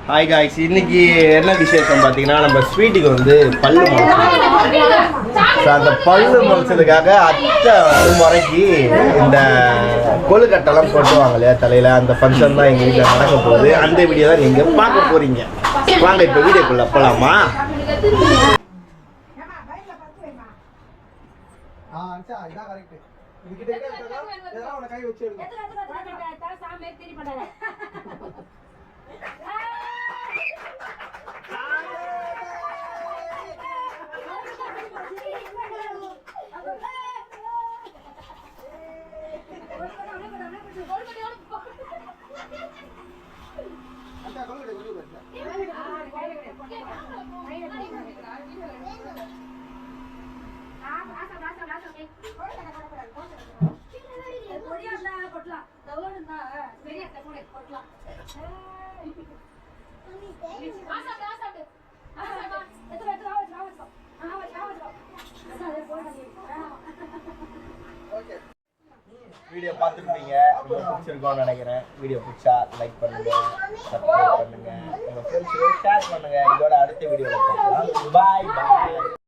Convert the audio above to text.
Hi guys, இன்னைக்கு என்ன விசேஷம் பார்த்தீங்கன்னா நம்ம ஸ்வீட்டுக்கு வந்து பல்லு முளைச்சோம். அந்த பல்லு முளைச்சதுக்காக அத்தை வந்து முறைக்கு இந்த கொழுக்கட்டெல்லாம் போட்டுவாங்க இல்லையா தலையில், அந்த ஃபங்க்ஷன் தான் எங்கள் வீட்டில் நடக்க போகுது. அந்த வீடியோ தான் நீங்கள் பார்க்க போகிறீங்க. வாங்க இப்போ வீடியோக்குள்ளே போகலாமா? வீடியோ பார்த்துருப்பீங்க, ரொம்ப பிடிச்சிருக்கோன்னு நினைக்கிறேன். வீடியோ பிடிச்சா லைக் பண்ணுங்க, சப்ஸ்கிரைப் பண்ணுங்க, உங்கள் ஃப்ரெண்ட்ஸுக்கு ஷேர் பண்ணுங்க. இதோட அடுத்த வீடியோவில் பார்க்கலாம். பாய் பாய்.